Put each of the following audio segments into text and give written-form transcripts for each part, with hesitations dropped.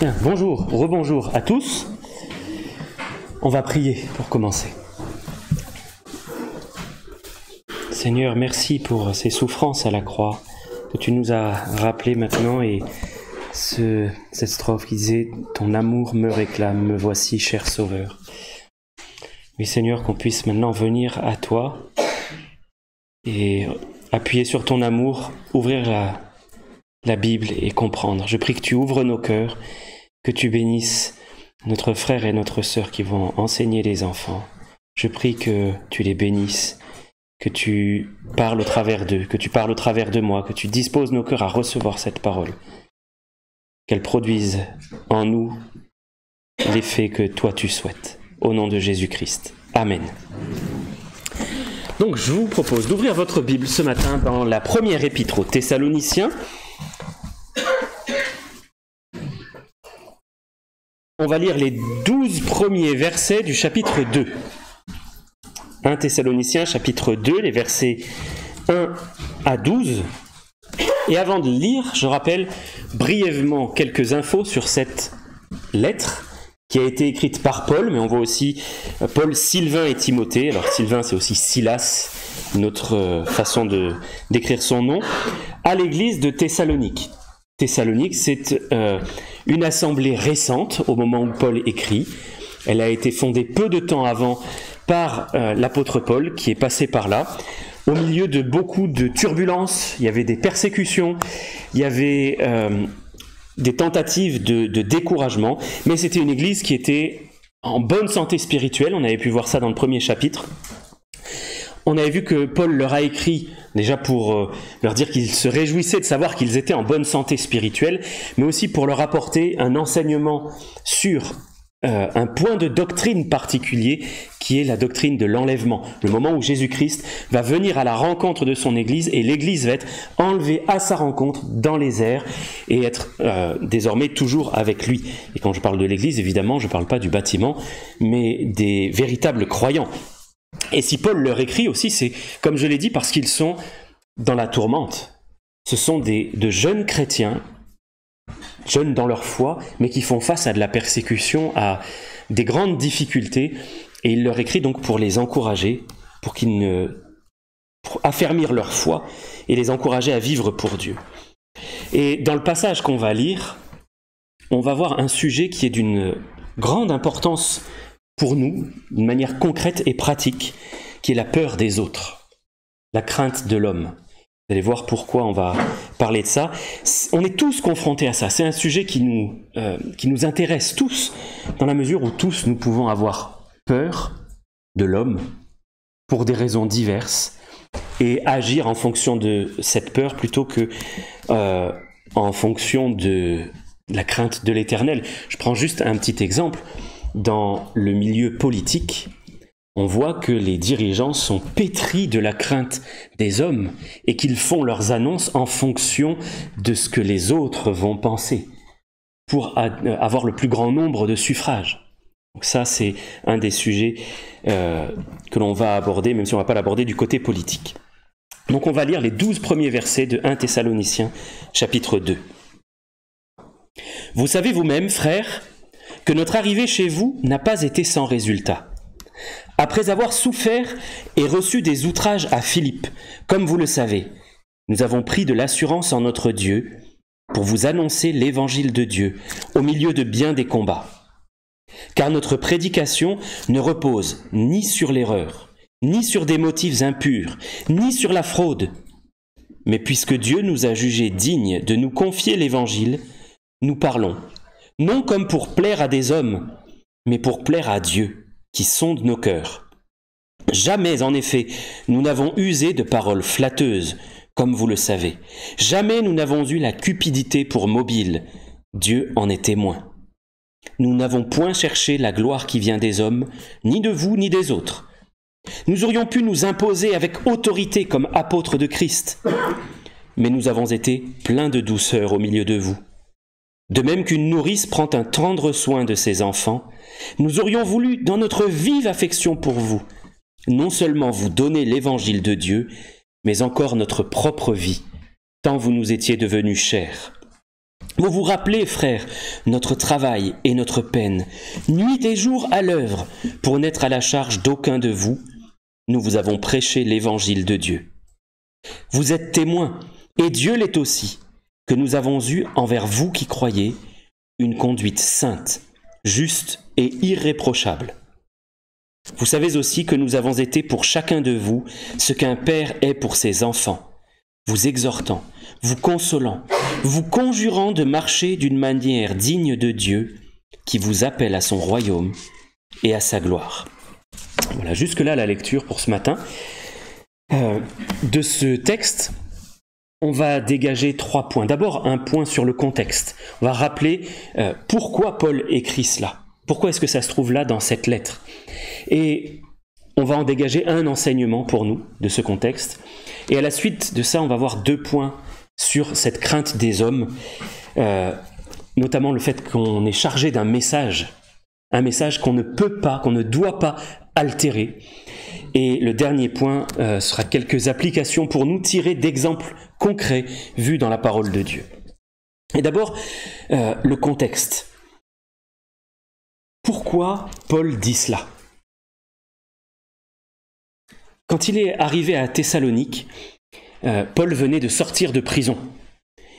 Bien, bonjour, rebonjour à tous. On va prier pour commencer. Seigneur, merci pour ces souffrances à la croix que tu nous as rappelées maintenant et cette strophe qui disait « Ton amour me réclame, me voici, cher Sauveur ». Oui Seigneur, qu'on puisse maintenant venir à toi et appuyer sur ton amour, ouvrir la Bible et comprendre. Je prie que tu ouvres nos cœurs, que tu bénisses notre frère et notre sœur qui vont enseigner les enfants. Je prie que tu les bénisses, que tu parles au travers d'eux, que tu parles au travers de moi, que tu disposes nos cœurs à recevoir cette parole. Qu'elle produise en nous l'effet que toi tu souhaites. Au nom de Jésus-Christ. Amen. Donc je vous propose d'ouvrir votre Bible ce matin dans la première épître aux Thessaloniciens. On va lire les 12 premiers versets du chapitre 2. 1 Thessaloniciens chapitre 2, les versets 1 à 12. Et avant de lire, je rappelle brièvement quelques infos sur cette lettre qui a été écrite par Paul, mais on voit aussi Paul, Sylvain et Timothée. Alors Sylvain, c'est aussi Silas, une autre façon d'écrire son nom, à l'église de Thessalonique. Thessalonique, c'est une assemblée récente au moment où Paul écrit. Elle a été fondée peu de temps avant par l'apôtre Paul, qui est passé par là. Au milieu de beaucoup de turbulences, il y avait des persécutions, il y avait des tentatives de découragement, mais c'était une église qui était en bonne santé spirituelle. On avait pu voir ça dans le premier chapitre. On avait vu que Paul leur a écrit déjà pour leur dire qu'il se réjouissait de savoir qu'ils étaient en bonne santé spirituelle, mais aussi pour leur apporter un enseignement sur un point de doctrine particulier qui est la doctrine de l'enlèvement. Le moment où Jésus-Christ va venir à la rencontre de son Église et l'Église va être enlevée à sa rencontre dans les airs et être désormais toujours avec lui. Et quand je parle de l'Église, évidemment, je ne parle pas du bâtiment, mais des véritables croyants. Et si Paul leur écrit aussi, c'est, comme je l'ai dit, parce qu'ils sont dans la tourmente. Ce sont de jeunes chrétiens, jeunes dans leur foi, mais qui font face à de la persécution, à des grandes difficultés. Et il leur écrit donc pour les encourager, pour affermir leur foi et les encourager à vivre pour Dieu. Et dans le passage qu'on va lire, on va voir un sujet qui est d'une grande importance pour nous, d'une manière concrète et pratique, qui est la peur des autres, la crainte de l'homme. Vous allez voir pourquoi on va parler de ça. On est tous confrontés à ça. C'est un sujet qui nous intéresse tous, dans la mesure où tous nous pouvons avoir peur de l'homme pour des raisons diverses et agir en fonction de cette peur plutôt que en fonction de la crainte de l'Éternel. Je prends juste un petit exemple. Dans le milieu politique, on voit que les dirigeants sont pétris de la crainte des hommes et qu'ils font leurs annonces en fonction de ce que les autres vont penser pour avoir le plus grand nombre de suffrages. Donc ça, c'est un des sujets que l'on va aborder, même si on ne va pas l'aborder du côté politique. Donc on va lire les 12 premiers versets de 1 Thessaloniciens, chapitre 2. Vous savez vous-même, frères, que notre arrivée chez vous n'a pas été sans résultat. Après avoir souffert et reçu des outrages à Philippe, comme vous le savez, nous avons pris de l'assurance en notre Dieu pour vous annoncer l'évangile de Dieu au milieu de bien des combats. Car notre prédication ne repose ni sur l'erreur, ni sur des motifs impurs, ni sur la fraude. Mais puisque Dieu nous a jugés dignes de nous confier l'évangile, nous parlons, non comme pour plaire à des hommes, mais pour plaire à Dieu, qui sonde nos cœurs. Jamais, en effet, nous n'avons usé de paroles flatteuses, comme vous le savez. Jamais nous n'avons eu la cupidité pour mobile. Dieu en est témoin. Nous n'avons point cherché la gloire qui vient des hommes, ni de vous, ni des autres. Nous aurions pu nous imposer avec autorité comme apôtres de Christ, mais nous avons été pleins de douceur au milieu de vous. De même qu'une nourrice prend un tendre soin de ses enfants, nous aurions voulu, dans notre vive affection pour vous, non seulement vous donner l'évangile de Dieu, mais encore notre propre vie, tant vous nous étiez devenus chers. Vous vous rappelez, frères, notre travail et notre peine, nuit et jour à l'œuvre, pour n'être à la charge d'aucun de vous. Nous vous avons prêché l'évangile de Dieu. Vous êtes témoins, et Dieu l'est aussi, que nous avons eu envers vous qui croyez une conduite sainte, juste et irréprochable. Vous savez aussi que nous avons été pour chacun de vous ce qu'un père est pour ses enfants, vous exhortant, vous consolant, vous conjurant de marcher d'une manière digne de Dieu, qui vous appelle à son royaume et à sa gloire. Voilà, jusque-là la lecture pour ce matin. De ce texte, on va dégager 3 points. D'abord, un point sur le contexte. On va rappeler pourquoi Paul écrit cela. Pourquoi est-ce que ça se trouve là dans cette lettre? Et on va en dégager un enseignement pour nous de ce contexte. Et à la suite de ça, on va voir 2 points sur cette crainte des hommes, notamment le fait qu'on est chargé d'un message, un message qu'on ne peut pas, qu'on ne doit pas altérer. Et le dernier point sera quelques applications pour nous tirées d'exemples concrets vus dans la parole de Dieu. Et d'abord, le contexte. Pourquoi Paul dit cela? Quand il est arrivé à Thessalonique, Paul venait de sortir de prison.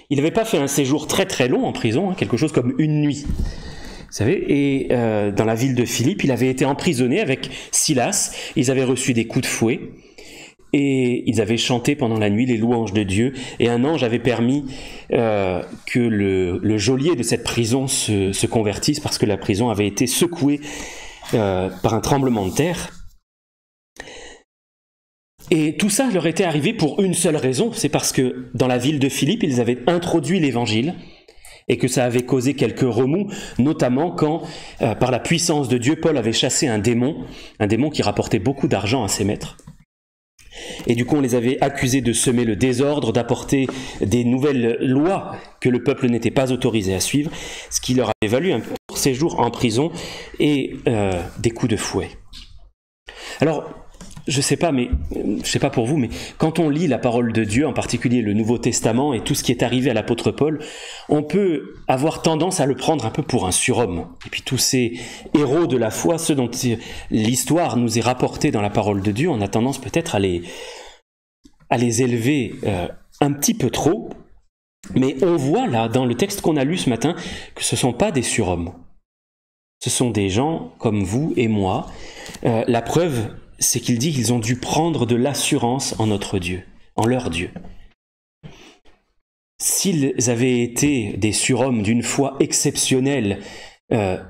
Il n'avait pas fait un séjour très très long en prison, quelque chose comme une nuit. Vous savez, et dans la ville de Philippe, il avait été emprisonné avec Silas. Ils avaient reçu des coups de fouet et ils avaient chanté pendant la nuit les louanges de Dieu. Et un ange avait permis que le geôlier de cette prison se convertisse parce que la prison avait été secouée par un tremblement de terre. Et tout ça leur était arrivé pour une seule raison, c'est parce que dans la ville de Philippe, ils avaient introduit l'évangile et que ça avait causé quelques remous, notamment quand, par la puissance de Dieu, Paul avait chassé un démon qui rapportait beaucoup d'argent à ses maîtres. Et du coup, on les avait accusés de semer le désordre, d'apporter des nouvelles lois que le peuple n'était pas autorisé à suivre, ce qui leur avait valu un court séjour en prison et des coups de fouet. Alors, je sais pas pour vous, mais quand on lit la parole de Dieu, en particulier le Nouveau Testament et tout ce qui est arrivé à l'apôtre Paul, on peut avoir tendance à le prendre un peu pour un surhomme. Et puis tous ces héros de la foi, ceux dont l'histoire nous est rapportée dans la parole de Dieu, on a tendance peut-être à les élever un petit peu trop. Mais on voit là, dans le texte qu'on a lu ce matin, que ce ne sont pas des surhommes. Ce sont des gens comme vous et moi. La preuve, c'est qu'il dit qu'ils ont dû prendre de l'assurance en notre Dieu, en leur Dieu. S'ils avaient été des surhommes d'une foi exceptionnelle,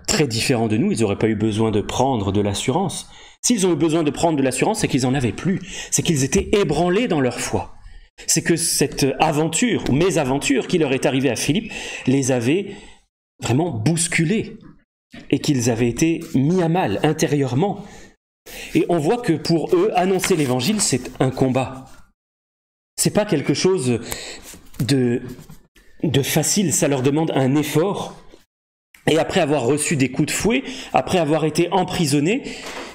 très différents de nous, ils n'auraient pas eu besoin de prendre de l'assurance. S'ils ont eu besoin de prendre de l'assurance, c'est qu'ils n'en avaient plus. C'est qu'ils étaient ébranlés dans leur foi. C'est que cette aventure, ou mésaventures qui leur est arrivée à Philippe, les avait vraiment bousculés et qu'ils avaient été mis à mal intérieurement. Et on voit que pour eux, annoncer l'évangile, c'est un combat. C'est pas quelque chose de facile, ça leur demande un effort. Et après avoir reçu des coups de fouet, après avoir été emprisonnés,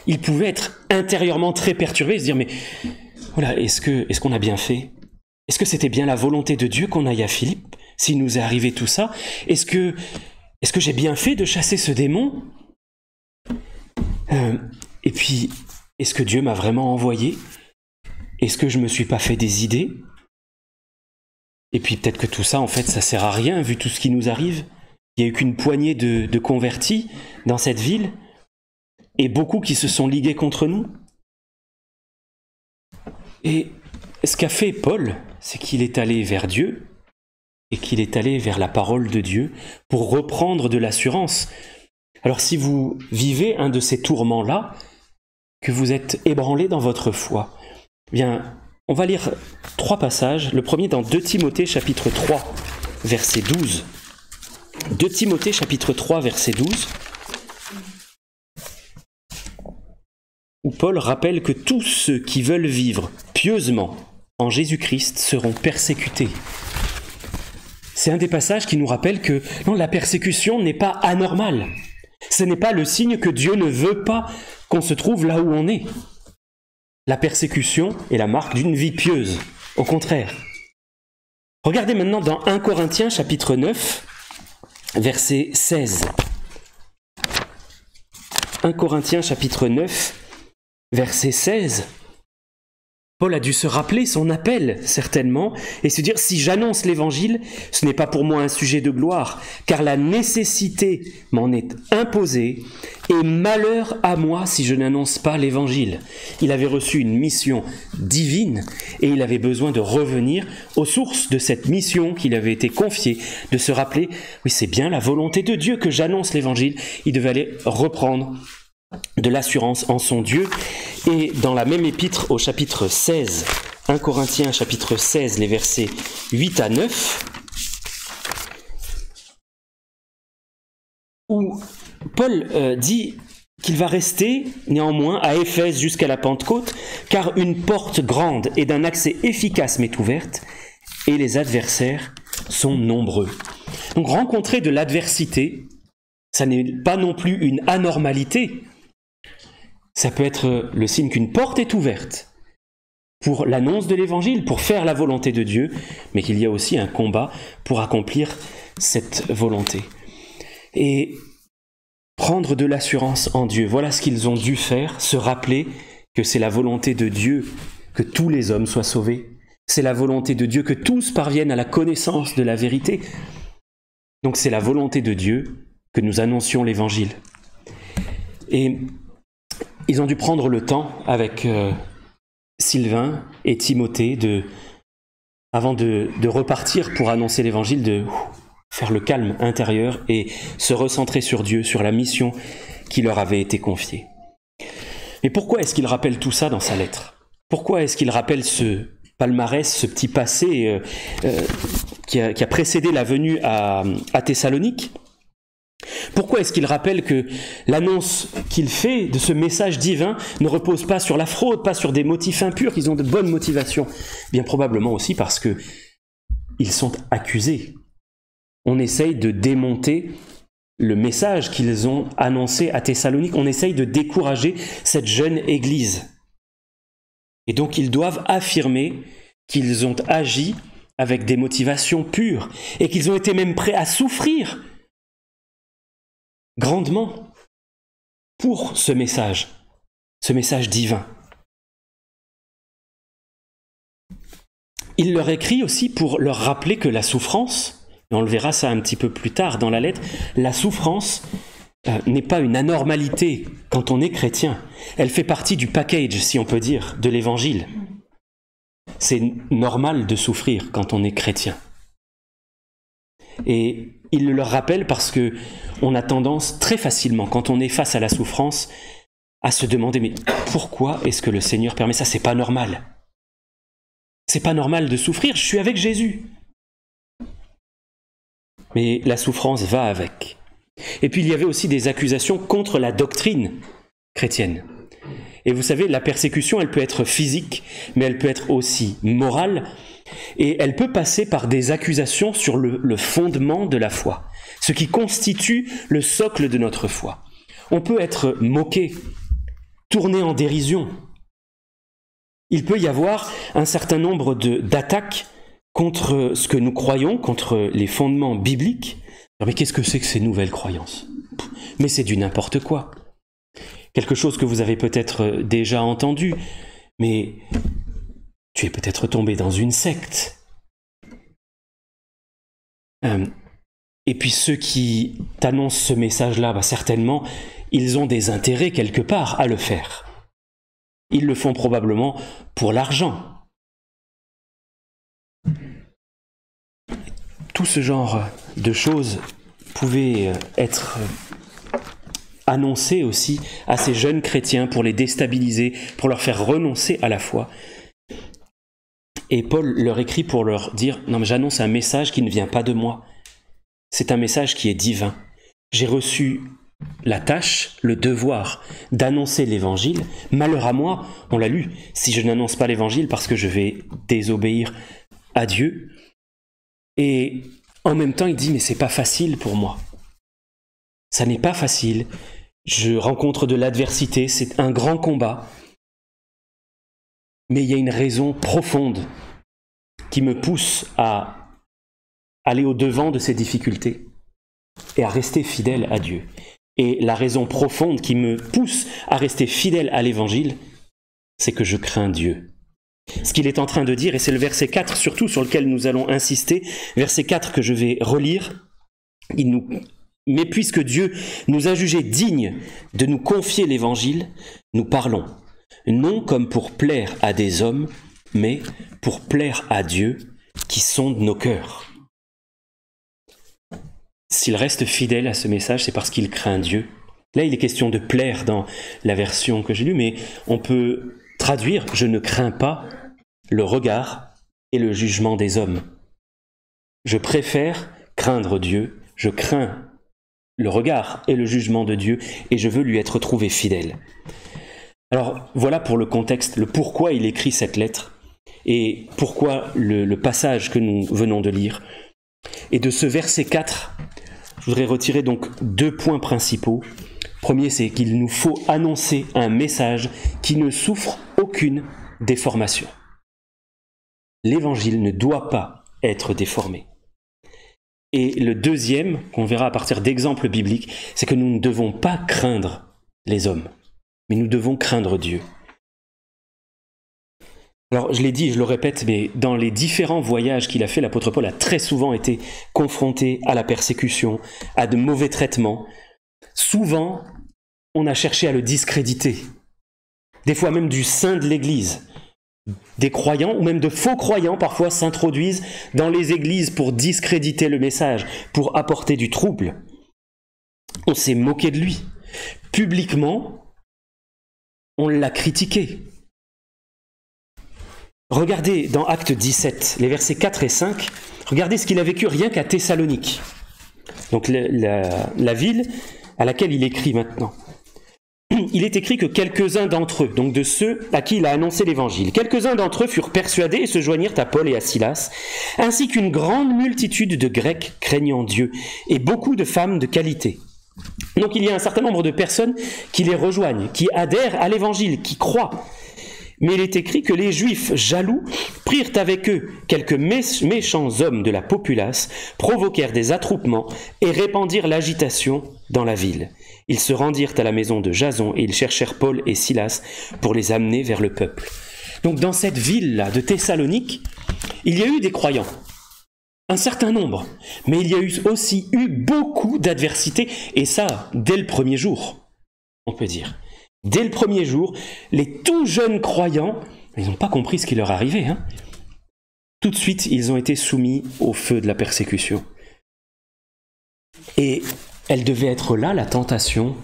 ils pouvaient être intérieurement très perturbés et se dire, mais voilà, est-ce qu'on a bien fait? Est-ce que c'était bien la volonté de Dieu qu'on aille à Philippe, s'il nous est arrivé tout ça? Est-ce que j'ai bien fait de chasser ce démon? Et puis, est-ce que Dieu m'a vraiment envoyé? Est-ce que je me suis pas fait des idées? Et puis peut-être que tout ça, en fait, ça sert à rien, vu tout ce qui nous arrive. Il n'y a eu qu'une poignée de convertis dans cette ville, et beaucoup qui se sont ligués contre nous. Et ce qu'a fait Paul, c'est qu'il est allé vers Dieu, et qu'il est allé vers la parole de Dieu, pour reprendre de l'assurance. Alors si vous vivez un de ces tourments-là, que vous êtes ébranlé dans votre foi, eh bien, on va lire 3 passages. Le premier dans 2 Timothée chapitre 3, verset 12. 2 Timothée chapitre 3, verset 12, où Paul rappelle que tous ceux qui veulent vivre pieusement en Jésus-Christ seront persécutés. C'est un des passages qui nous rappelle que non, la persécution n'est pas anormale. Ce n'est pas le signe que Dieu ne veut pas qu'on se trouve là où on est. La persécution est la marque d'une vie pieuse, au contraire. Regardez maintenant dans 1 Corinthiens chapitre 9, verset 16. 1 Corinthiens chapitre 9, verset 16. Paul a dû se rappeler son appel, certainement, et se dire, si j'annonce l'évangile, ce n'est pas pour moi un sujet de gloire, car la nécessité m'en est imposée, et malheur à moi si je n'annonce pas l'évangile. Il avait reçu une mission divine, et il avait besoin de revenir aux sources de cette mission qui lui avait été confiée, de se rappeler, oui, c'est bien la volonté de Dieu que j'annonce l'évangile. Il devait aller reprendre de l'assurance en son Dieu. Et dans la même épître au chapitre 16, 1 Corinthiens chapitre 16, les versets 8 à 9, où Paul dit qu'il va rester néanmoins à Éphèse jusqu'à la Pentecôte, car une porte grande et d'un accès efficace m'est ouverte, et les adversaires sont nombreux. Donc rencontrer de l'adversité, ça n'est pas non plus une anormalité. Ça peut être le signe qu'une porte est ouverte pour l'annonce de l'Évangile, pour faire la volonté de Dieu, mais qu'il y a aussi un combat pour accomplir cette volonté. Et prendre de l'assurance en Dieu, voilà ce qu'ils ont dû faire, se rappeler que c'est la volonté de Dieu que tous les hommes soient sauvés. C'est la volonté de Dieu que tous parviennent à la connaissance de la vérité. Donc c'est la volonté de Dieu que nous annoncions l'Évangile. Et ils ont dû prendre le temps avec Sylvain et Timothée, avant de repartir pour annoncer l'Évangile, de faire le calme intérieur et se recentrer sur Dieu, sur la mission qui leur avait été confiée. Mais pourquoi est-ce qu'il rappelle tout ça dans sa lettre? Pourquoi est-ce qu'il rappelle ce palmarès, ce petit passé qui a précédé la venue à Thessalonique? Pourquoi est-ce qu'il rappelle que l'annonce qu'il fait de ce message divin ne repose pas sur la fraude, pas sur des motifs impurs, qu'ils ont de bonnes motivations? Bien probablement aussi parce que ils sont accusés. On essaye de démonter le message qu'ils ont annoncé à Thessalonique, on essaye de décourager cette jeune église. Et donc ils doivent affirmer qu'ils ont agi avec des motivations pures et qu'ils ont été même prêts à souffrir grandement pour ce message divin. Il leur écrit aussi pour leur rappeler que la souffrance, et on le verra ça un petit peu plus tard dans la lettre, la souffrance n'est pas une anormalité quand on est chrétien. Elle fait partie du package, si on peut dire, de l'évangile. C'est normal de souffrir quand on est chrétien. Et il le leur rappelle parce que on a tendance très facilement, quand on est face à la souffrance, à se demander, mais pourquoi est-ce que le Seigneur permet ça? C'est pas normal. C'est pas normal de souffrir, je suis avec Jésus. Mais la souffrance va avec. Et puis il y avait aussi des accusations contre la doctrine chrétienne. Et vous savez, la persécution, elle peut être physique, mais elle peut être aussi morale, et elle peut passer par des accusations sur le fondement de la foi, ce qui constitue le socle de notre foi. On peut être moqué, tourné en dérision. Il peut y avoir un certain nombre d'attaques contre ce que nous croyons, contre les fondements bibliques. Mais qu'est-ce que c'est que ces nouvelles croyances? Mais c'est du n'importe quoi. Quelque chose que vous avez peut-être déjà entendu, mais tu es peut-être tombé dans une secte. Et puis ceux qui t'annoncent ce message-là, certainement, ils ont des intérêts quelque part à le faire. Ils le font probablement pour l'argent. Tout ce genre de choses pouvait être annoncé aussi à ces jeunes chrétiens pour les déstabiliser, pour leur faire renoncer à la foi. Et Paul leur écrit pour leur dire « Non, mais j'annonce un message qui ne vient pas de moi. C'est un message qui est divin. J'ai reçu la tâche, le devoir d'annoncer l'évangile. Malheur à moi, on l'a lu, si je n'annonce pas l'évangile parce que je vais désobéir à Dieu. » Et en même temps, il dit « Mais c'est pas facile pour moi. Ça n'est pas facile. Je rencontre de l'adversité, c'est un grand combat. Mais il y a une raison profonde qui me pousse à aller au-devant de ces difficultés. et à rester fidèle à Dieu. Et la raison profonde qui me pousse à rester fidèle à l'Évangile, c'est que je crains Dieu. Ce qu'il est en train de dire, et c'est le verset 4 surtout sur lequel nous allons insister, verset 4 que je vais relire, mais puisque Dieu nous a jugés dignes de nous confier l'Évangile, nous parlons, non comme pour plaire à des hommes, mais pour plaire à Dieu qui sonde nos cœurs. S'il reste fidèle à ce message, c'est parce qu'il craint Dieu. Là, il est question de plaire dans la version que j'ai lue, mais on peut traduire « Je ne crains pas le regard et le jugement des hommes. Je préfère craindre Dieu, je crains le regard et le jugement de Dieu, et je veux lui être trouvé fidèle. » Alors, voilà pour le contexte, le pourquoi il écrit cette lettre, et pourquoi le passage que nous venons de lire. Et de ce verset 4, je voudrais retirer donc 2 points principaux. Premier, c'est qu'il nous faut annoncer un message qui ne souffre aucune déformation. L'Évangile ne doit pas être déformé. Et le deuxième, qu'on verra à partir d'exemples bibliques, c'est que nous ne devons pas craindre les hommes, mais nous devons craindre Dieu. Alors, je l'ai dit, je le répète, mais dans les différents voyages qu'il a fait, l'apôtre Paul a très souvent été confronté à la persécution, à de mauvais traitements. Souvent, on a cherché à le discréditer. Des fois même du sein de l'Église. Des croyants, ou même de faux croyants, parfois s'introduisent dans les églises pour discréditer le message, pour apporter du trouble. On s'est moqué de lui. Publiquement, on l'a critiqué. Regardez dans Actes 17, les versets 4 et 5, regardez ce qu'il a vécu rien qu'à Thessalonique. Donc la ville à laquelle il écrit maintenant. Il est écrit que quelques-uns d'entre eux, donc de ceux à qui il a annoncé l'évangile, quelques-uns d'entre eux furent persuadés et se joignirent à Paul et à Silas, ainsi qu'une grande multitude de Grecs craignant Dieu et beaucoup de femmes de qualité. Donc il y a un certain nombre de personnes qui les rejoignent, qui adhèrent à l'évangile, qui croient. Mais il est écrit que les Juifs jaloux prirent avec eux quelques méchants hommes de la populace, provoquèrent des attroupements et répandirent l'agitation dans la ville. Ils se rendirent à la maison de Jason et ils cherchèrent Paul et Silas pour les amener vers le peuple. Donc dans cette ville-là de Thessalonique, il y a eu des croyants, un certain nombre, mais il y a aussi eu beaucoup d'adversité, et ça, dès le premier jour, on peut dire. Dès le premier jour, les tout jeunes croyants, ils n'ont pas compris ce qui leur arrivait. Tout de suite, ils ont été soumis au feu de la persécution. Et elle devait être là, la tentation,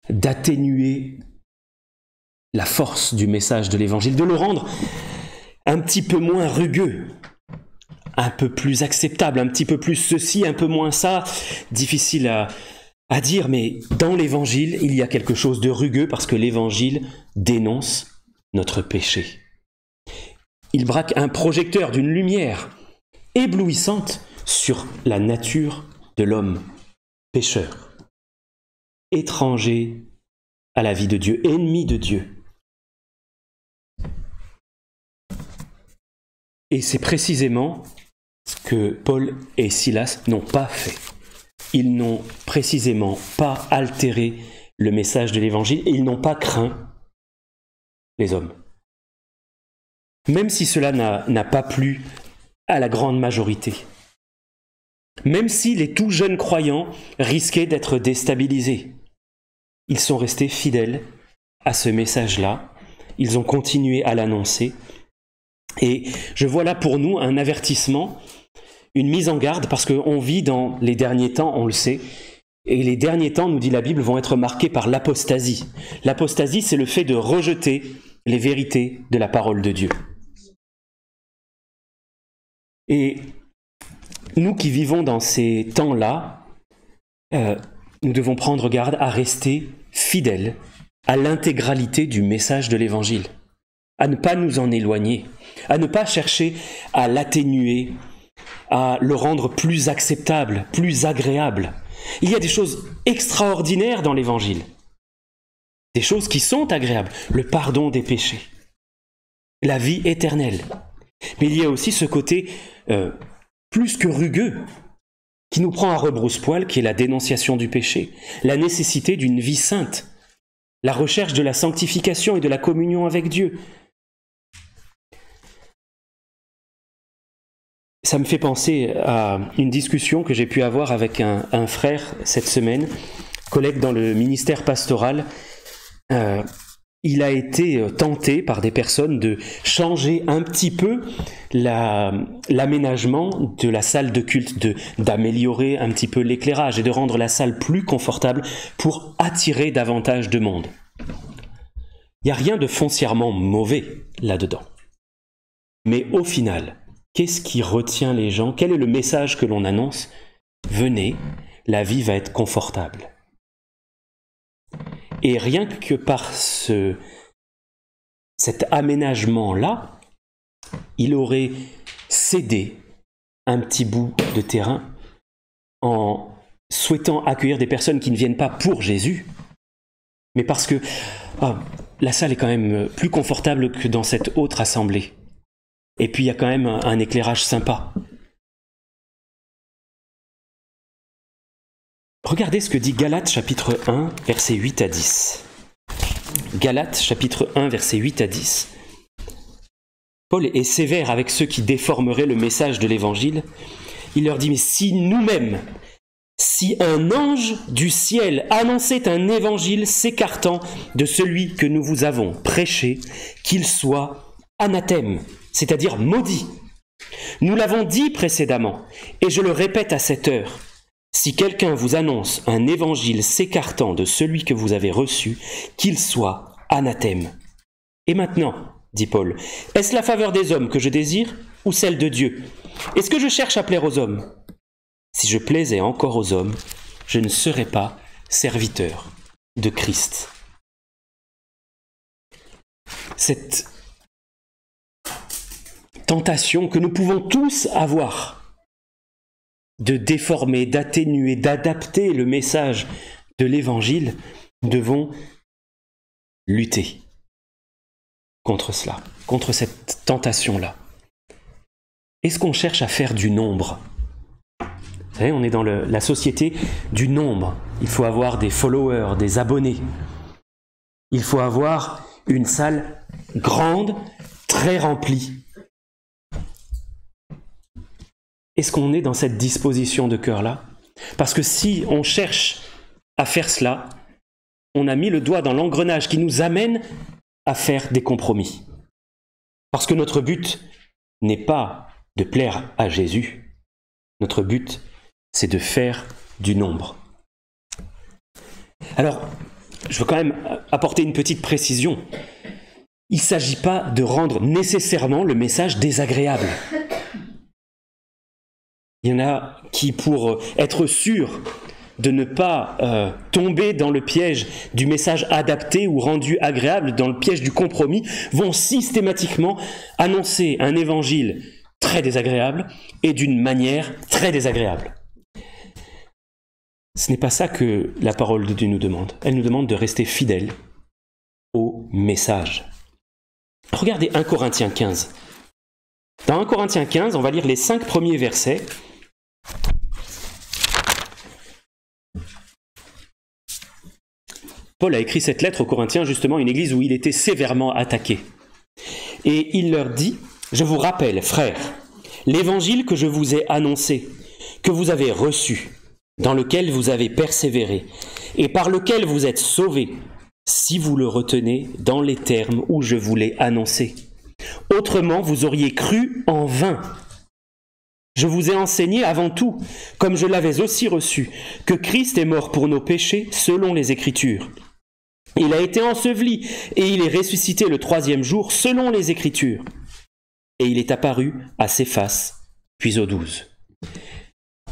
d'atténuer la force du message de l'Évangile, de le rendre un petit peu moins rugueux, un peu plus acceptable, un petit peu plus ceci, un peu moins ça, difficile à dire, mais dans l'Évangile, il y a quelque chose de rugueux parce que l'Évangile dénonce notre péché. Il braque un projecteur d'une lumière éblouissante sur la nature de l'homme pécheur, étranger à la vie de Dieu, ennemi de Dieu. Et c'est précisément ce que Paul et Silas n'ont pas fait. Ils n'ont précisément pas altéré le message de l'Évangile et ils n'ont pas craint les hommes. Même si cela n'a pas plu à la grande majorité. Même si les tout jeunes croyants risquaient d'être déstabilisés. Ils sont restés fidèles à ce message-là. Ils ont continué à l'annoncer. Et je vois là pour nous un avertissement, une mise en garde, parce qu'on vit dans les derniers temps, on le sait, et les derniers temps, nous dit la Bible, vont être marqués par l'apostasie. L'apostasie, c'est le fait de rejeter les vérités de la parole de Dieu. Et nous qui vivons dans ces temps-là, nous devons prendre garde à rester fidèles à l'intégralité du message de l'Évangile, à ne pas nous en éloigner, à ne pas chercher à l'atténuer, à le rendre plus acceptable, plus agréable. Il y a des choses extraordinaires dans l'Évangile, des choses qui sont agréables, le pardon des péchés, la vie éternelle. Mais il y a aussi ce côté plus que rugueux, qui nous prend à rebrousse-poil, qui est la dénonciation du péché, la nécessité d'une vie sainte, la recherche de la sanctification et de la communion avec Dieu. Ça me fait penser à une discussion que j'ai pu avoir avec un frère cette semaine, collègue dans le ministère pastoral. Il a été tenté par des personnes de changer un petit peu l'aménagement de la salle de culte, d'améliorer un petit peu l'éclairage et de rendre la salle plus confortable pour attirer davantage de monde. Il n'y a rien de foncièrement mauvais là-dedans. Mais au final, qu'est-ce qui retient les gens? Quel est le message que l'on annonce? Venez, la vie va être confortable. Et rien que par cet aménagement-là, il aurait cédé un petit bout de terrain en souhaitant accueillir des personnes qui ne viennent pas pour Jésus, mais parce que la salle est quand même plus confortable que dans cette autre assemblée. Et puis il y a quand même un éclairage sympa. Regardez ce que dit Galates chapitre 1, versets 8 à 10. Galates chapitre 1, versets 8 à 10. Paul est sévère avec ceux qui déformeraient le message de l'Évangile. Il leur dit, mais si nous-mêmes, si un ange du ciel annonçait un évangile s'écartant de celui que nous vous avons prêché, qu'il soit anathème, c'est-à-dire maudit. Nous l'avons dit précédemment, et je le répète à cette heure, si quelqu'un vous annonce un évangile s'écartant de celui que vous avez reçu, qu'il soit anathème. Et maintenant, dit Paul, est-ce la faveur des hommes que je désire ou celle de Dieu? Est-ce que je cherche à plaire aux hommes? Si je plaisais encore aux hommes, je ne serais pas serviteur de Christ. Cette tentation que nous pouvons tous avoir de déformer, d'atténuer, d'adapter le message de l'Évangile, nous devons lutter contre cela, contre cette tentation-là. Est-ce qu'on cherche à faire du nombre? Vous savez, on est dans la société du nombre. Il faut avoir des followers, des abonnés. Il faut avoir une salle grande, très remplie. Est-ce qu'on est dans cette disposition de cœur-là? Parce que si on cherche à faire cela, on a mis le doigt dans l'engrenage qui nous amène à faire des compromis. Parce que notre but n'est pas de plaire à Jésus. Notre but, c'est de faire du nombre. Alors, je veux quand même apporter une petite précision. Il ne s'agit pas de rendre nécessairement le message désagréable. Il y en a qui, pour être sûrs de ne pas tomber dans le piège du message adapté ou rendu agréable, dans le piège du compromis, vont systématiquement annoncer un évangile très désagréable et d'une manière très désagréable. Ce n'est pas ça que la parole de Dieu nous demande. Elle nous demande de rester fidèles au message. Regardez 1 Corinthiens 15. Dans 1 Corinthiens 15, on va lire les 5 premiers versets. Paul a écrit cette lettre aux Corinthiens, justement, une église où il était sévèrement attaqué. Et il leur dit, « Je vous rappelle, frères, l'évangile que je vous ai annoncé, que vous avez reçu, dans lequel vous avez persévéré, et par lequel vous êtes sauvés, si vous le retenez dans les termes où je vous l'ai annoncé. Autrement, vous auriez cru en vain. Je vous ai enseigné avant tout, comme je l'avais aussi reçu, que Christ est mort pour nos péchés selon les Écritures. Il a été enseveli et il est ressuscité le 3e jour selon les Écritures. Et il est apparu à Céphas, puis aux 12.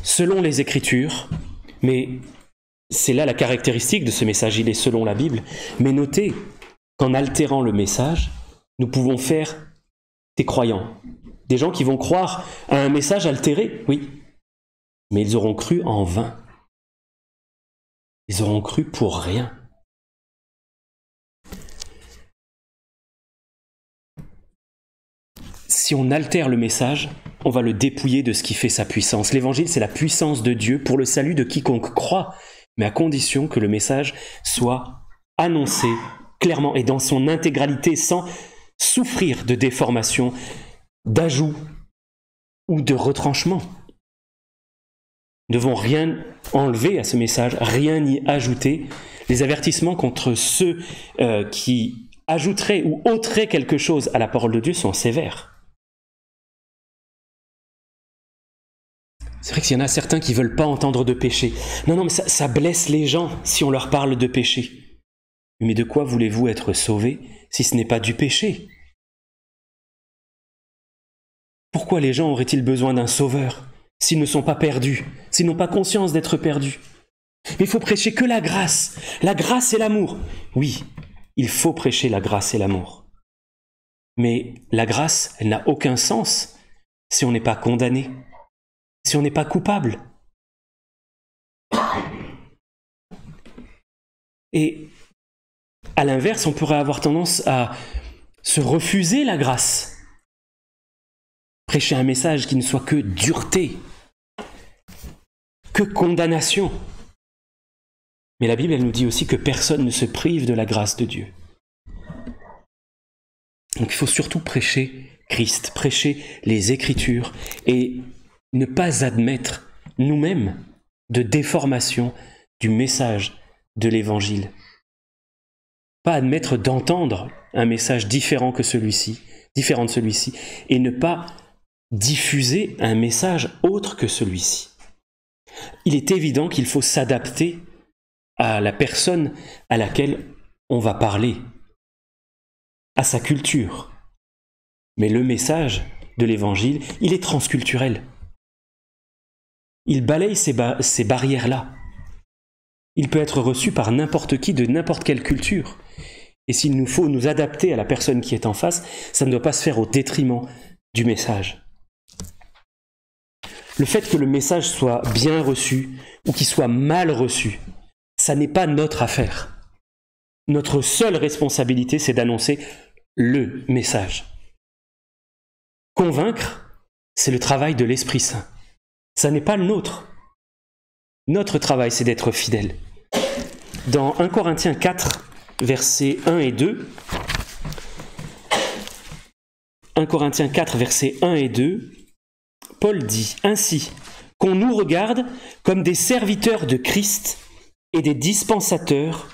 Selon les Écritures, mais c'est là la caractéristique de ce message, il est selon la Bible, mais notez qu'en altérant le message, nous pouvons faire des croyants, des gens qui vont croire à un message altéré, oui, mais ils auront cru en vain. Ils auront cru pour rien. Si on altère le message, on va le dépouiller de ce qui fait sa puissance. L'évangile, c'est la puissance de Dieu pour le salut de quiconque croit, mais à condition que le message soit annoncé clairement et dans son intégralité, sans souffrir de déformation, d'ajout ou de retranchement. Nous ne devons rien enlever à ce message, rien y ajouter. Les avertissements contre ceux qui ajouteraient ou ôteraient quelque chose à la parole de Dieu sont sévères. C'est vrai qu'il y en a certains qui ne veulent pas entendre de péché. Non, mais ça blesse les gens si on leur parle de péché. Mais de quoi voulez-vous être sauvés si ce n'est pas du péché? Pourquoi les gens auraient-ils besoin d'un sauveur s'ils ne sont pas perdus, s'ils n'ont pas conscience d'être perdus? Mais il faut prêcher que la grâce et l'amour. Oui, il faut prêcher la grâce et l'amour. Mais la grâce, elle n'a aucun sens si on n'est pas condamné, si on n'est pas coupable. Et à l'inverse, on pourrait avoir tendance à se refuser la grâce. Prêcher un message qui ne soit que dureté, que condamnation. Mais la Bible, elle nous dit aussi que personne ne se prive de la grâce de Dieu. Donc il faut surtout prêcher Christ, prêcher les Écritures et ne pas admettre nous-mêmes de déformation du message de l'Évangile. Pas admettre d'entendre un message différent de celui-ci, et ne pas diffuser un message autre que celui-ci. Il est évident qu'il faut s'adapter à la personne à laquelle on va parler, à sa culture. Mais le message de l'Évangile, il est transculturel. Il balaye ces barrières-là. Il peut être reçu par n'importe qui de n'importe quelle culture. Et s'il nous faut nous adapter à la personne qui est en face, ça ne doit pas se faire au détriment du message. Le fait que le message soit bien reçu ou qu'il soit mal reçu, ça n'est pas notre affaire. Notre seule responsabilité, c'est d'annoncer le message. Convaincre, c'est le travail de l'Esprit Saint. Ça n'est pas le nôtre. Notre travail, c'est d'être fidèle. Dans 1 Corinthiens 4, versets 1 et 2, 1 Corinthiens 4, versets 1 et 2, Paul dit ainsi, qu'on nous regarde comme des serviteurs de Christ et des dispensateurs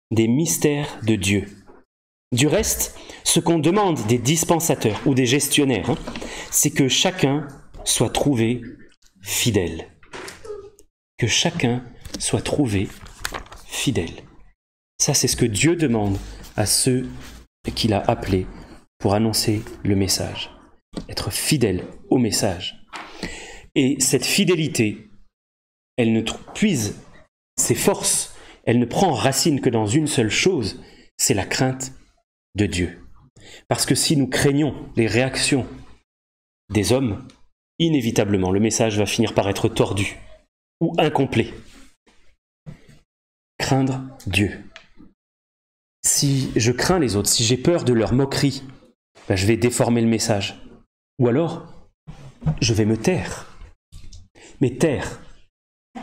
des mystères de Dieu. Du reste, ce qu'on demande des dispensateurs ou des gestionnaires, c'est que chacun soit trouvé fidèle. Que chacun soit trouvé fidèle. Ça, c'est ce que Dieu demande à ceux qu'il a appelés pour annoncer le message. Être fidèle au message. Et cette fidélité, elle ne puise ses forces, elle ne prend racine que dans une seule chose, c'est la crainte de Dieu. Parce que si nous craignons les réactions des hommes, inévitablement, le message va finir par être tordu ou incomplet. Craindre Dieu. Si je crains les autres, si j'ai peur de leur moquerie, je vais déformer le message. Ou alors, je vais me taire. Mais taire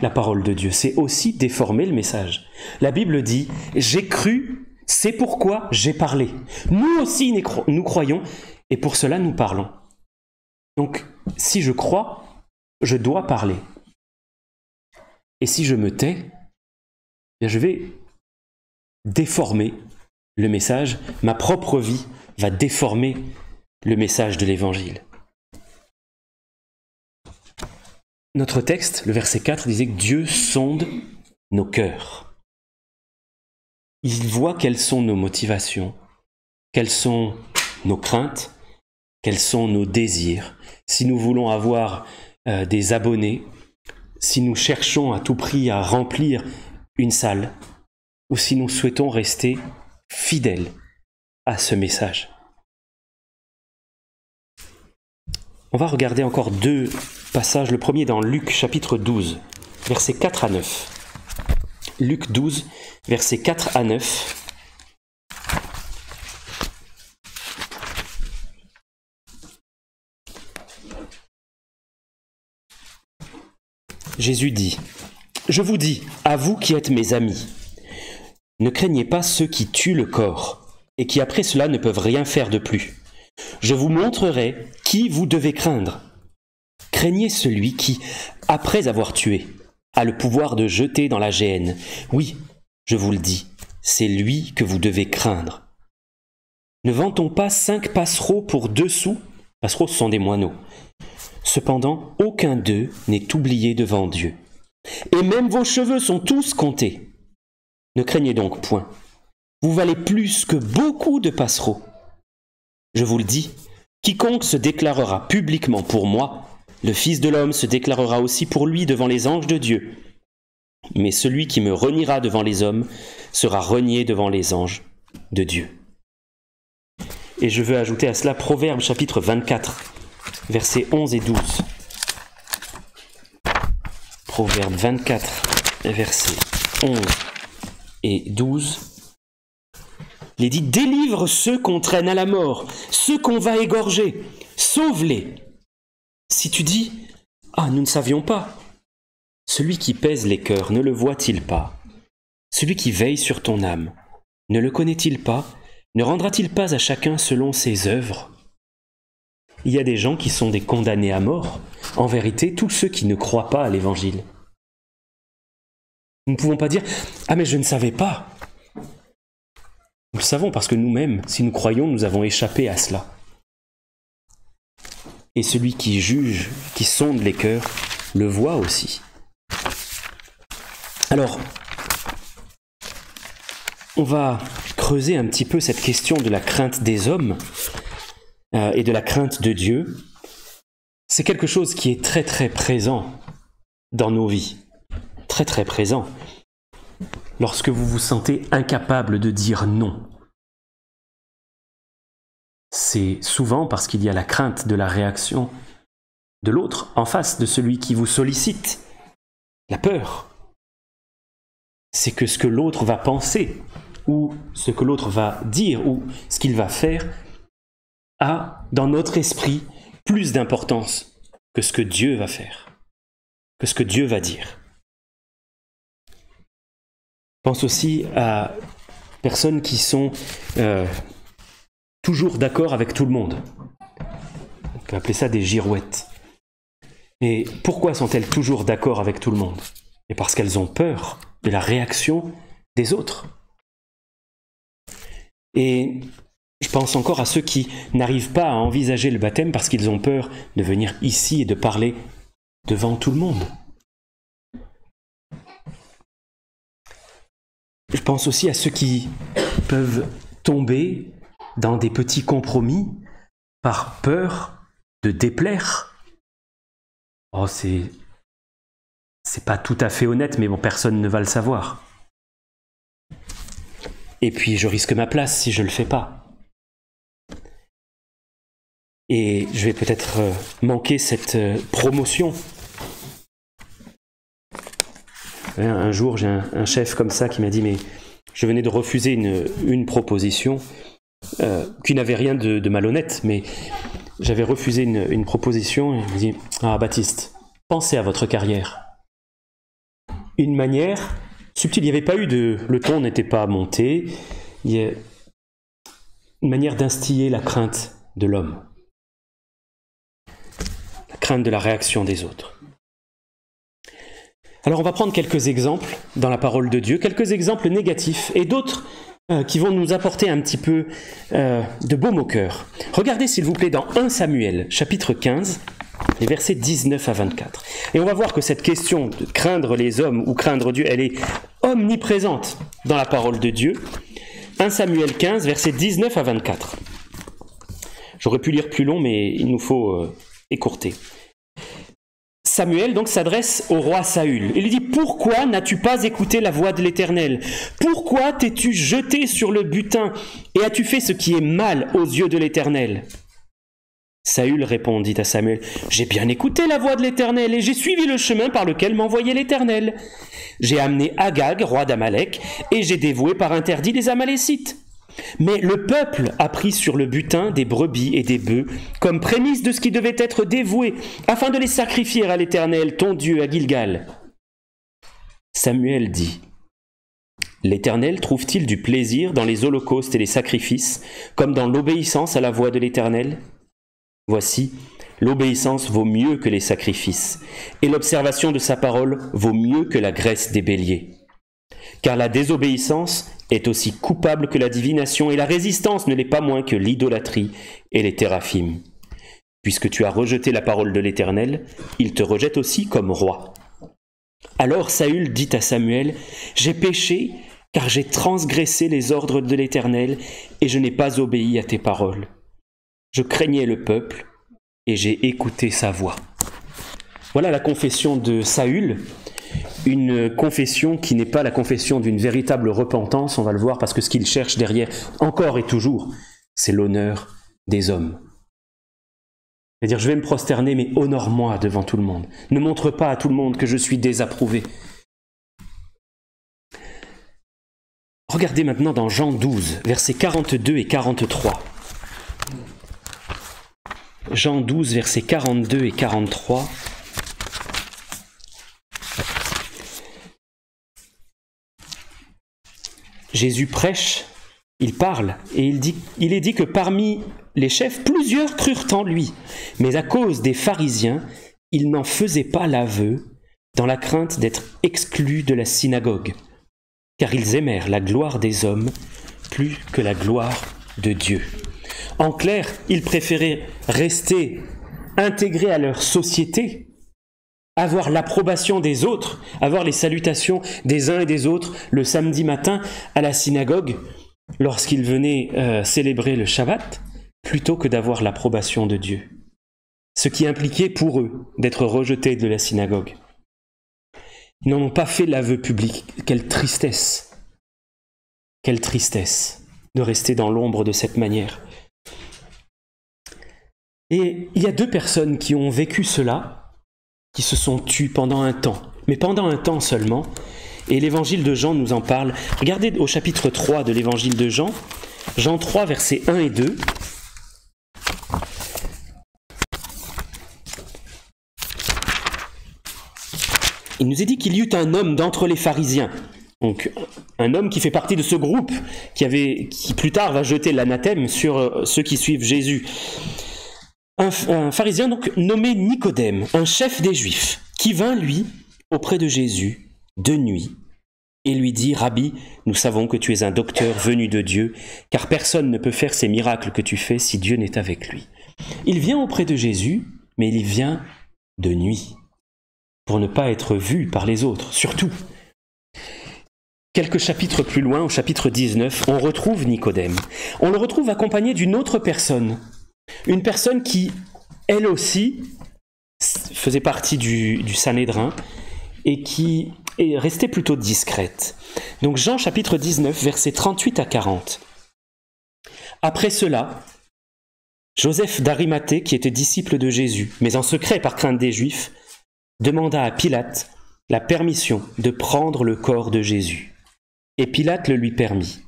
la parole de Dieu, c'est aussi déformer le message. La Bible dit « J'ai cru, c'est pourquoi j'ai parlé ». Nous aussi, nous croyons, et pour cela, nous parlons. Donc, si je crois, je dois parler. Et si je me tais, je vais déformer le message. Ma propre vie va déformer le message de l'Évangile. Notre texte, le verset 4, disait que Dieu sonde nos cœurs. Il voit quelles sont nos motivations, quelles sont nos craintes, quels sont nos désirs. Si nous voulons avoir des abonnés, si nous cherchons à tout prix à remplir une salle, ou si nous souhaitons rester fidèles à ce message. On va regarder encore deux passages. Le premier dans Luc chapitre 12, versets 4 à 9. Luc 12, versets 4 à 9. Jésus dit, « Je vous dis, à vous qui êtes mes amis, ne craignez pas ceux qui tuent le corps, et qui après cela ne peuvent rien faire de plus. Je vous montrerai qui vous devez craindre. Craignez celui qui, après avoir tué, a le pouvoir de jeter dans la géhenne. Oui, je vous le dis, c'est lui que vous devez craindre. Ne vend-on pas 5 passereaux pour 2 sous? Passereaux, ce sont des moineaux. Cependant, aucun d'eux n'est oublié devant Dieu. Et même vos cheveux sont tous comptés. Ne craignez donc point. Vous valez plus que beaucoup de passereaux. Je vous le dis, quiconque se déclarera publiquement pour moi, le Fils de l'homme se déclarera aussi pour lui devant les anges de Dieu. Mais celui qui me reniera devant les hommes sera renié devant les anges de Dieu. » Et je veux ajouter à cela Proverbes chapitre 24, versets 11 et 12. Proverbes 24, versets 11 et 12. Il est dit « Délivre ceux qu'on traîne à la mort, ceux qu'on va égorger, sauve-les. » Si tu dis « Ah, nous ne savions pas », celui qui pèse les cœurs ne le voit-il pas? Celui qui veille sur ton âme, ne le connaît-il pas? Ne rendra-t-il pas à chacun selon ses œuvres? Il y a des gens qui sont des condamnés à mort, en vérité, tous ceux qui ne croient pas à l'Évangile. Nous ne pouvons pas dire « Ah mais je ne savais pas ». Nous le savons parce que nous-mêmes, si nous croyons, nous avons échappé à cela. Et celui qui juge, qui sonde les cœurs, le voit aussi. Alors, on va creuser un petit peu cette question de la crainte des hommes et de la crainte de Dieu. C'est quelque chose qui est très très présent dans nos vies. Très très présent. Lorsque vous vous sentez incapable de dire non, c'est souvent parce qu'il y a la crainte de la réaction de l'autre en face de celui qui vous sollicite. La peur, c'est que ce que l'autre va penser, ou ce que l'autre va dire, ou ce qu'il va faire, a dans notre esprit plus d'importance que ce que Dieu va faire, que ce que Dieu va dire. Je pense aussi à personnes qui sont toujours d'accord avec tout le monde. On peut appeler ça des girouettes. Et pourquoi sont-elles toujours d'accord avec tout le monde? Et parce qu'elles ont peur de la réaction des autres. Et je pense encore à ceux qui n'arrivent pas à envisager le baptême parce qu'ils ont peur de venir ici et de parler devant tout le monde. Je pense aussi à ceux qui peuvent tomber dans des petits compromis par peur de déplaire. Oh, c'est pas tout à fait honnête, mais bon, personne ne va le savoir. Et puis je risque ma place si je ne le fais pas. Et je vais peut-être manquer cette promotion. Un jour, j'ai un chef comme ça qui m'a dit « Mais je venais de refuser une proposition qui n'avait rien de malhonnête, mais j'avais refusé une proposition. » Et il m'a dit « Ah, Baptiste, pensez à votre carrière. » Une manière subtile, il n'y avait pas eu le ton n'était pas monté, il y a une manière d'instiller la crainte de l'homme, la crainte de la réaction des autres. Alors on va prendre quelques exemples dans la parole de Dieu, quelques exemples négatifs et d'autres qui vont nous apporter un petit peu de baume au cœur. Regardez s'il vous plaît dans 1 Samuel, chapitre 15, les versets 19 à 24. Et on va voir que cette question de craindre les hommes ou craindre Dieu, elle est omniprésente dans la parole de Dieu. 1 Samuel 15, versets 19 à 24. J'aurais pu lire plus long, mais il nous faut écourter. Samuel donc s'adresse au roi Saül. Il lui dit « Pourquoi n'as-tu pas écouté la voix de l'Éternel? Pourquoi t'es-tu jeté sur le butin et as-tu fait ce qui est mal aux yeux de l'Éternel » Saül répondit à Samuel « J'ai bien écouté la voix de l'Éternel et j'ai suivi le chemin par lequel m'envoyait l'Éternel. J'ai amené Agag, roi d'Amalek, et j'ai dévoué par interdit les Amalécites. Mais le peuple a pris sur le butin des brebis et des bœufs comme prémisse de ce qui devait être dévoué, afin de les sacrifier à l'Éternel, ton Dieu, à Gilgal. Samuel dit, l'Éternel trouve-t-il du plaisir dans les holocaustes et les sacrifices, comme dans l'obéissance à la voix de l'Éternel? Voici, l'obéissance vaut mieux que les sacrifices, et l'observation de sa parole vaut mieux que la graisse des béliers. Car la désobéissance est aussi coupable que la divination, et la résistance ne l'est pas moins que l'idolâtrie et les théraphim. Puisque tu as rejeté la parole de l'Éternel, il te rejette aussi comme roi. Alors Saül dit à Samuel, « J'ai péché, car j'ai transgressé les ordres de l'Éternel, et je n'ai pas obéi à tes paroles. Je craignais le peuple, et j'ai écouté sa voix. » Voilà la confession de Saül, une confession qui n'est pas la confession d'une véritable repentance, on va le voir, parce que ce qu'il cherche derrière, encore et toujours, c'est l'honneur des hommes. C'est-à-dire, je vais me prosterner, mais honore-moi devant tout le monde. Ne montre pas à tout le monde que je suis désapprouvé. Regardez maintenant dans Jean 12, versets 42 et 43. Jean 12, versets 42 et 43. Jésus prêche, il parle, et il est dit que parmi les chefs, plusieurs crurent en lui, mais à cause des pharisiens, il n'en faisait pas l'aveu, dans la crainte d'être exclus de la synagogue, car ils aimèrent la gloire des hommes plus que la gloire de Dieu. En clair, ils préféraient rester intégrés à leur société, avoir l'approbation des autres, avoir les salutations des uns et des autres le samedi matin à la synagogue, lorsqu'ils venaient célébrer le Shabbat, plutôt que d'avoir l'approbation de Dieu. Ce qui impliquait pour eux d'être rejetés de la synagogue. Ils n'en ont pas fait l'aveu public. Quelle tristesse! Quelle tristesse de rester dans l'ombre de cette manière. Et il y a deux personnes qui ont vécu cela, qui se sont tues pendant un temps, mais pendant un temps seulement, et l'évangile de Jean nous en parle. Regardez au chapitre 3 de l'évangile de Jean, Jean 3, versets 1 et 2. Il nous est dit qu'il y eut un homme d'entre les pharisiens, donc un homme qui fait partie de ce groupe qui plus tard va jeter l'anathème sur ceux qui suivent Jésus. Un pharisien donc nommé Nicodème, un chef des Juifs, qui vint lui auprès de Jésus de nuit et lui dit « Rabbi, nous savons que tu es un docteur venu de Dieu, car personne ne peut faire ces miracles que tu fais si Dieu n'est avec lui. » Il vient auprès de Jésus, mais il vient de nuit, pour ne pas être vu par les autres, surtout. Quelques chapitres plus loin, au chapitre 19, on retrouve Nicodème. On le retrouve accompagné d'une autre personne, une personne qui, elle aussi, faisait partie du Sanhédrin et qui est restée plutôt discrète. Donc Jean chapitre 19, versets 38 à 40. Après cela, Joseph d'Arimathée, qui était disciple de Jésus, mais en secret par crainte des Juifs, demanda à Pilate la permission de prendre le corps de Jésus. Et Pilate le lui permit.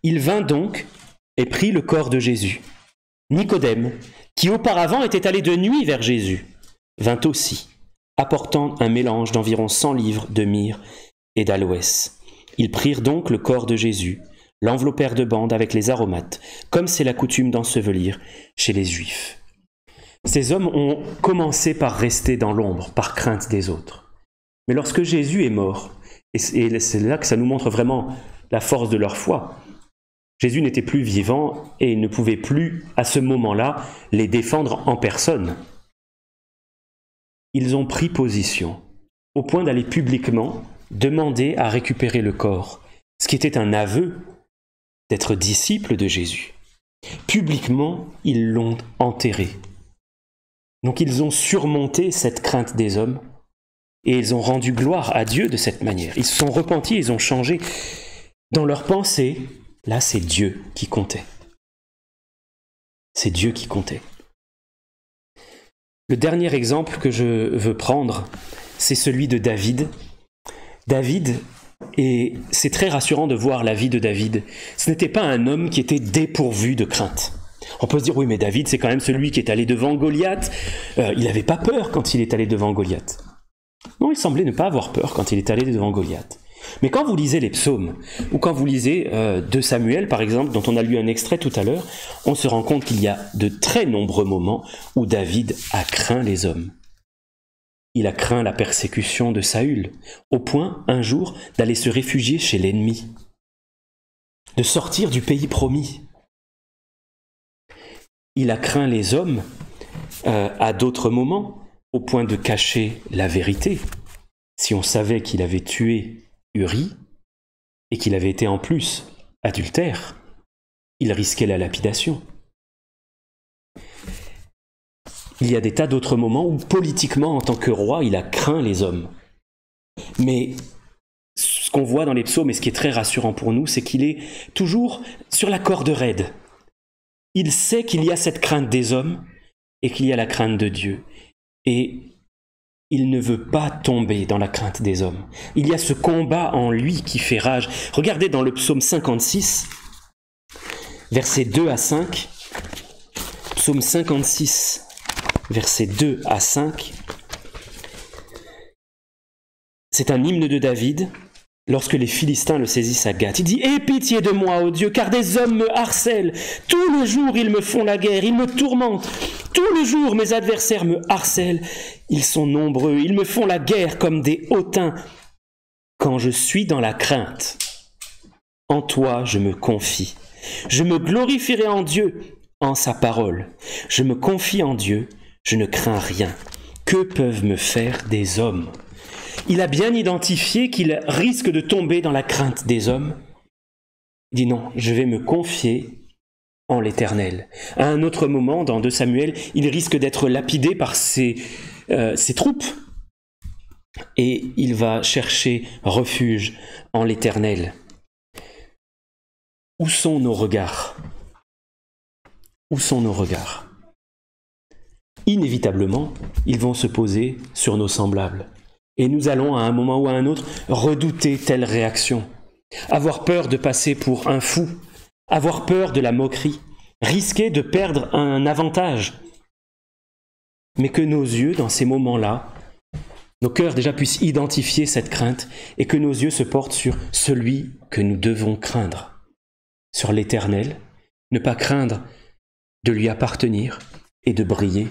Il vint donc et prit le corps de Jésus. Nicodème, qui auparavant était allé de nuit vers Jésus, vint aussi, apportant un mélange d'environ 100 livres de myrrhe et d'aloès. Ils prirent donc le corps de Jésus, l'enveloppèrent de bandes avec les aromates, comme c'est la coutume d'ensevelir chez les Juifs. Ces hommes ont commencé par rester dans l'ombre, par crainte des autres. Mais lorsque Jésus est mort, et c'est là que ça nous montre vraiment la force de leur foi, Jésus n'était plus vivant et il ne pouvait plus, à ce moment-là, les défendre en personne. Ils ont pris position, au point d'aller publiquement demander à récupérer le corps, ce qui était un aveu d'être disciples de Jésus. Publiquement, ils l'ont enterré. Donc ils ont surmonté cette crainte des hommes et ils ont rendu gloire à Dieu de cette manière. Ils se sont repentis, ils ont changé. Dans leur pensée, là c'est Dieu qui comptait. C'est Dieu qui comptait. Le dernier exemple que je veux prendre, c'est celui de David. David Et c'est très rassurant de voir la vie de David. Ce n'était pas un homme qui était dépourvu de crainte. On peut se dire, oui, mais David, c'est quand même celui qui est allé devant Goliath. Il n'avait pas peur quand il est allé devant Goliath. Non, il semblait ne pas avoir peur quand il est allé devant Goliath. Mais quand vous lisez les psaumes, ou quand vous lisez 2 Samuel, par exemple, dont on a lu un extrait tout à l'heure, on se rend compte qu'il y a de très nombreux moments où David a craint les hommes. Il a craint la persécution de Saül, au point, un jour, d'aller se réfugier chez l'ennemi, de sortir du pays promis. Il a craint les hommes à d'autres moments, au point de cacher la vérité. Si on savait qu'il avait tué Uri, et qu'il avait été en plus adultère, il risquait la lapidation. Il y a des tas d'autres moments où, politiquement, en tant que roi, il a craint les hommes. Mais ce qu'on voit dans les psaumes, et ce qui est très rassurant pour nous, c'est qu'il est toujours sur la corde raide. Il sait qu'il y a cette crainte des hommes, et qu'il y a la crainte de Dieu. Et il ne veut pas tomber dans la crainte des hommes. Il y a ce combat en lui qui fait rage. Regardez dans le psaume 56, versets 2 à 5. Psaume 56, versets 2 à 5. C'est un hymne de David lorsque les Philistins le saisissent à Gath. Il dit « Aie pitié de moi, ô Dieu, car des hommes me harcèlent. Tous les jours, ils me font la guerre, ils me tourmentent. Tous les jours, mes adversaires me harcèlent. Ils sont nombreux, ils me font la guerre comme des hautains. Quand je suis dans la crainte, en toi je me confie. Je me glorifierai en Dieu, en sa parole. Je me confie en Dieu, je ne crains rien. Que peuvent me faire des hommes ?» Il a bien identifié qu'il risque de tomber dans la crainte des hommes. Il dit non, je vais me confier en l'Éternel. À un autre moment, dans 2 Samuel, il risque d'être lapidé par ses troupes. Et il va chercher refuge en l'Éternel. Où sont nos regards? Où sont nos regards? Inévitablement, ils vont se poser sur nos semblables. Et nous allons, à un moment ou à un autre, redouter telle réaction. Avoir peur de passer pour un fou, avoir peur de la moquerie, risquer de perdre un avantage. Mais que nos yeux, dans ces moments-là, nos cœurs déjà puissent identifier cette crainte et que nos yeux se portent sur celui que nous devons craindre, sur l'Éternel, ne pas craindre de lui appartenir et de briller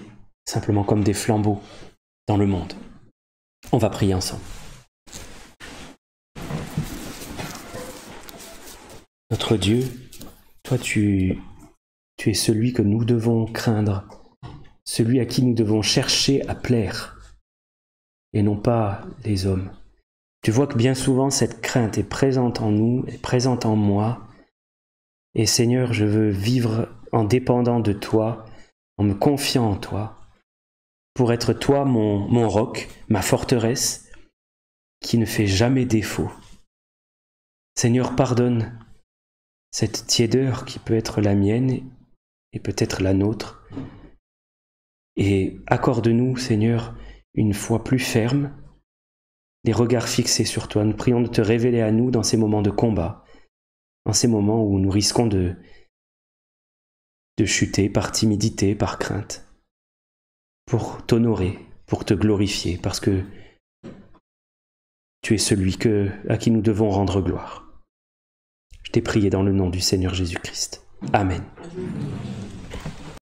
simplement comme des flambeaux dans le monde. On va prier ensemble. Notre Dieu, toi tu es celui que nous devons craindre, celui à qui nous devons chercher à plaire, et non pas les hommes. Tu vois que bien souvent cette crainte est présente en nous, est présente en moi, et Seigneur, je veux vivre en dépendant de toi, en me confiant en toi, pour être toi mon roc, ma forteresse, qui ne fait jamais défaut. Seigneur, pardonne cette tiédeur qui peut être la mienne et peut-être la nôtre, et accorde-nous, Seigneur, une foi plus ferme, les regards fixés sur toi. Nous prions de te révéler à nous dans ces moments de combat, dans ces moments où nous risquons de chuter par timidité, par crainte, pour t'honorer, pour te glorifier, parce que tu es celui à qui nous devons rendre gloire. Je t'ai prié dans le nom du Seigneur Jésus-Christ. Amen.